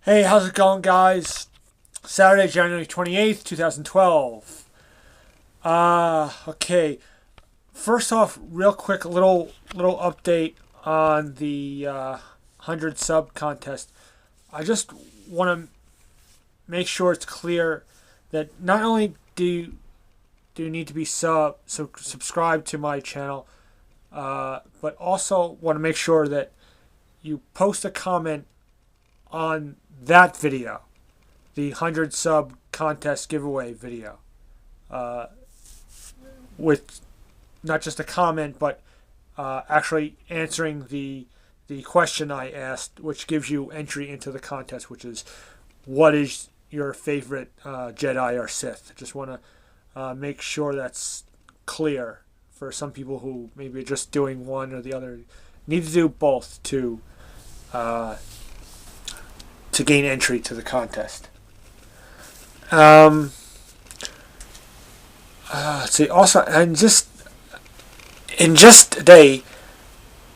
Hey, how's it going, guys? Saturday, January 28th, 2012. Okay. First off, real quick, little update on the 100 sub contest. I just want to make sure it's clear that not only do you need to be subscribed to my channel, but also want to make sure that you post a comment on that video, the 100 sub contest giveaway video, uh, with not just a comment, but actually answering the question I asked, which gives you entry into the contest, which is what is your favorite Jedi or Sith. Just want to make sure that's clear for some people who maybe are just doing one or the other. Need to do both uh, to gain entry to the contest. Let's see. Also, and just in just a day,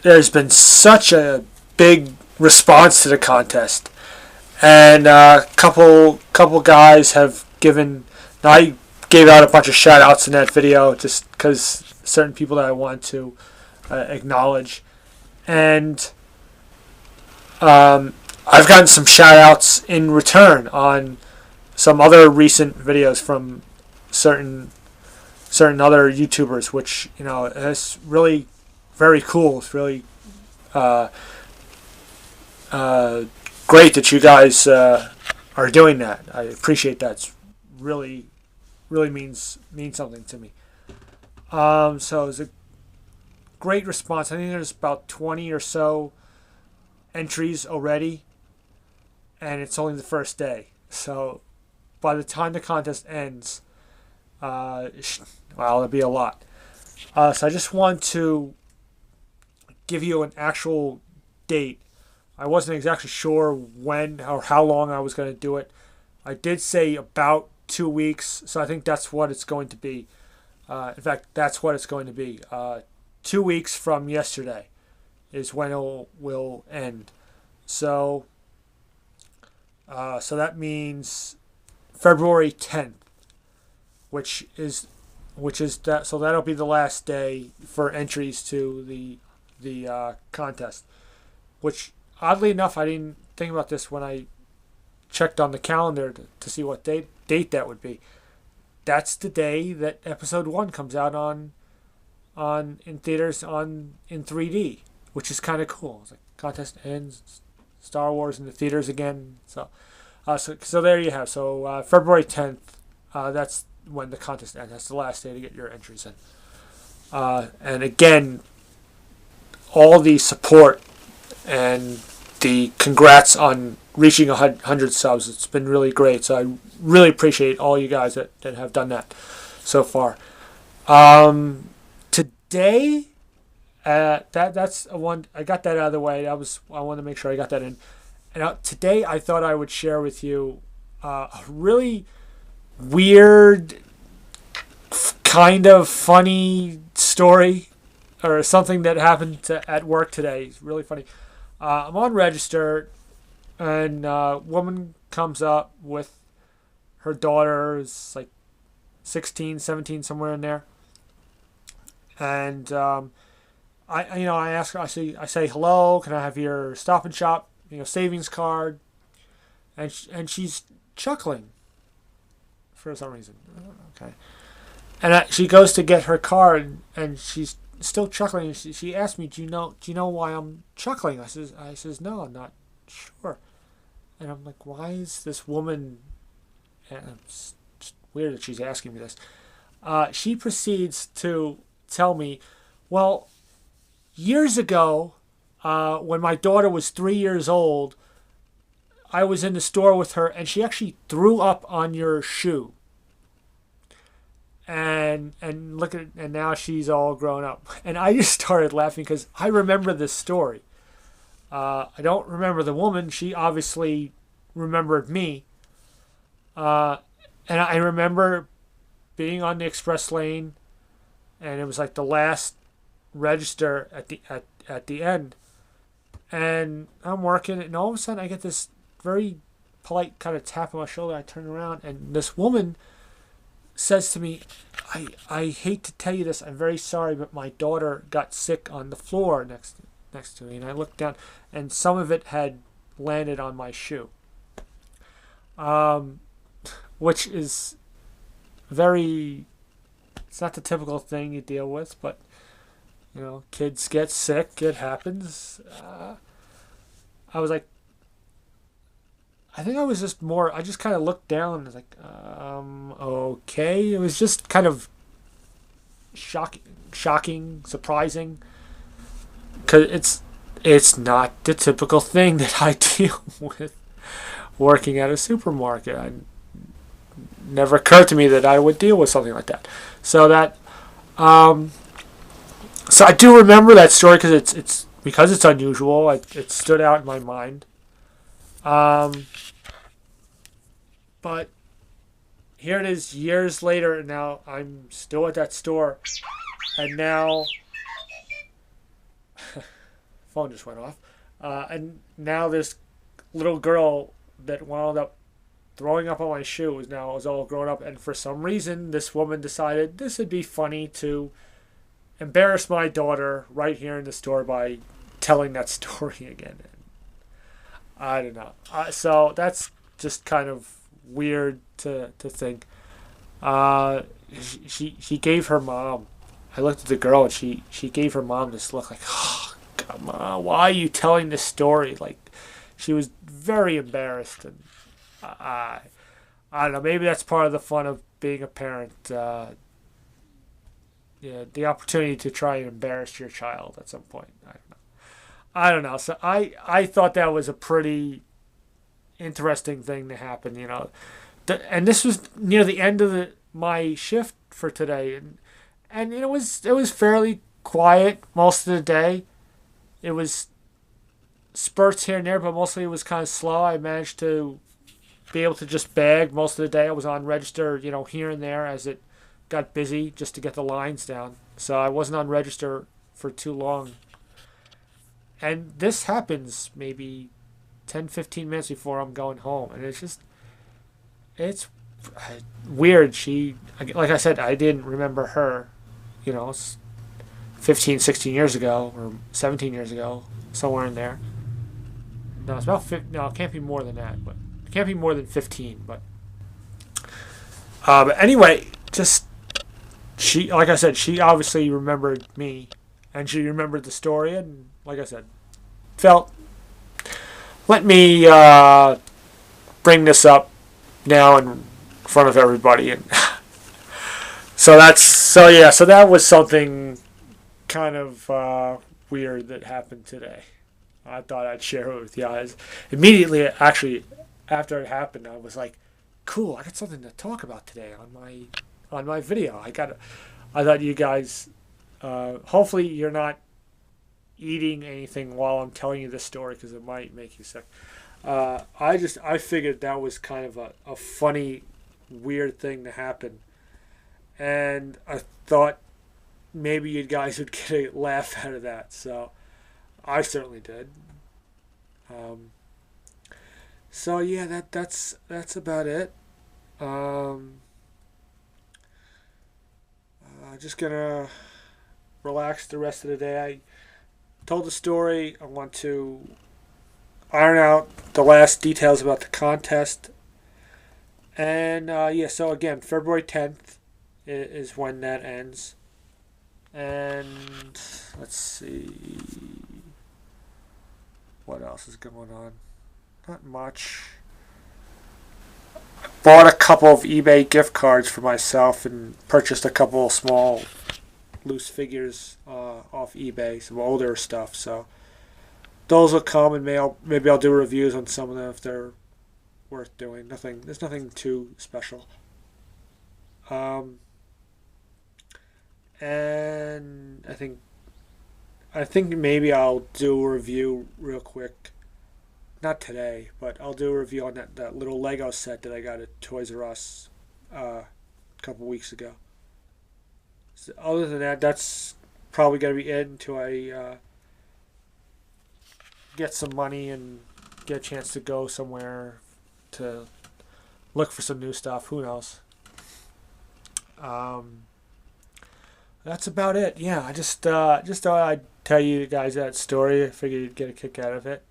there's been such a big response to the contest, and a couple guys have given. I gave out a bunch of shout outs in that video just because certain people that I want to acknowledge, and I've gotten some shout outs in return on some other recent videos from certain other YouTubers, which is really very cool. It's really uh, great that you guys are doing that. I appreciate that. It's really means something to me. So it's a great response. I think there's about 20 or so entries already, and it's only the first day. So by the time the contest ends, well, it'll be a lot. So I just want to give you an actual date. I wasn't exactly sure when or how long I was going to do it. I did say about 2 weeks, so I think that's what it's going to be. In fact, that's what it's going to be. 2 weeks from yesterday is when it will end. So that means February 10th, which is that. So that'll be the last day for entries to the contest. Which, oddly enough, I didn't think about this when I checked on the calendar to see what date that would be. That's the day that Episode 1 comes out on in theaters in 3D, which is kind of cool. It's like contest ends, Star Wars in the theaters again. So there you have. So February 10th, that's when the contest ends. That's the last day to get your entries in. And again, all the support and the congrats on reaching 100 subs. It's been really great. So I really appreciate all you guys that have done that so far. Today, that's a one. I got that out of the way. I want to make sure I got that in. And today I thought I would share with you a really weird, kind of funny story, or something that happened at work today. It's really funny. I'm on register, and a woman comes up with her daughter, is like 16, 17, somewhere in there. And I ask her. I say hello. Can I have your Stop and Shop savings card? And she's chuckling for some reason. Okay. And she goes to get her card, and she's still chuckling. She asked me, "Do you know why I'm chuckling?" I says, "No, I'm not sure." And I'm like, "Why is this woman?" And it's just weird that she's asking me this. She proceeds to tell me, "Well, years ago, when my daughter was 3 years old, I was in the store with her, and she actually threw up on your shoe. And look at it, and now she's all grown up." And I just started laughing because I remember this story. I don't remember the woman. She obviously remembered me. And I remember being on the express lane, and it was like the last register at the end. And I'm working, and all of a sudden I get this very polite kind of tap on my shoulder. I turn around, and this woman says to me, I hate to tell you this, I'm very sorry, but my daughter got sick on the floor next to me. And I looked down, and some of it had landed on my shoe, which is very, it's not the typical thing you deal with, but, you know, kids get sick, it happens. I was like, I think I was just more, I just kind of looked down and was like, okay. It was just kind of shocking, surprising, because it's not the typical thing that I deal with working at a supermarket. It never occurred to me that I would deal with something like that. So that, so I do remember that story because it's unusual. It stood out in my mind. But here it is years later, and now I'm still at that store, and now phone just went off, and now this little girl that wound up throwing up on my shoe is all grown up, and for some reason this woman decided this would be funny to embarrass my daughter right here in the store by telling that story again. I don't know. So that's just kind of weird to think. She gave her mom. I looked at the girl, and she gave her mom this look like, oh, come on, why are you telling this story? Like, she was very embarrassed, and I don't know. Maybe that's part of the fun of being a parent. Yeah, the opportunity to try and embarrass your child at some point. I don't know. So I thought that was a pretty interesting thing to happen, you know. And this was near the end of my shift for today, and it was fairly quiet most of the day. It was spurts here and there, but mostly it was kind of slow. I managed to be able to just bag most of the day. I was on register, you know, here and there as it got busy just to get the lines down. So I wasn't on register for too long. And this happens maybe 10, 15 minutes before I'm going home. And it's weird. Like I said, I didn't remember her, you know, 15, 16 years ago or 17 years ago, somewhere in there. No, it's about no, it can't be more than that, but it can't be more than 15. But anyway, just like I said, she obviously remembered me, and she remembered the story, and like I said, let me bring this up now in front of everybody, and so that was something kind of weird that happened today. I thought I'd share it with you guys. Immediately, actually, after it happened, I was like, cool, I got something to talk about today on my video. I thought you guys, hopefully you're not eating anything while I'm telling you this story, because it might make you sick. I figured that was kind of a funny, weird thing to happen, and I thought maybe you guys would get a laugh out of that. So I certainly did. So yeah, that's about it. Just gonna relax the rest of the day. I told the story. I want to iron out the last details about the contest. And yeah, so again, February 10th is when that ends. And let's see, what else is going on? Not much. I bought a couple of eBay gift cards for myself and purchased a couple of small loose figures off eBay, some older stuff. So those will come, and maybe I'll do reviews on some of them if they're worth doing. There's nothing too special. And I think maybe I'll do a review real quick. Not today, but I'll do a review on that little Lego set that I got at Toys R Us a couple weeks ago. So other than that, that's probably going to be it until I get some money and get a chance to go somewhere to look for some new stuff. Who knows? That's about it. Yeah, I just thought I'd tell you guys that story. I figured you'd get a kick out of it.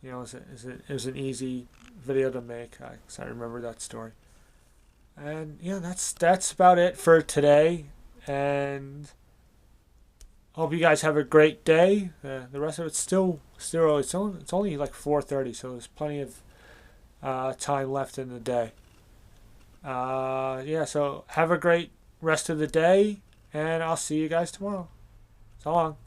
You know, it was an easy video to make. I remember that story. And yeah, that's about it for today. And hope you guys have a great day. The rest of it's still early. It's only like 4:30, so there's plenty of time left in the day. Yeah, so have a great rest of the day, and I'll see you guys tomorrow. So long.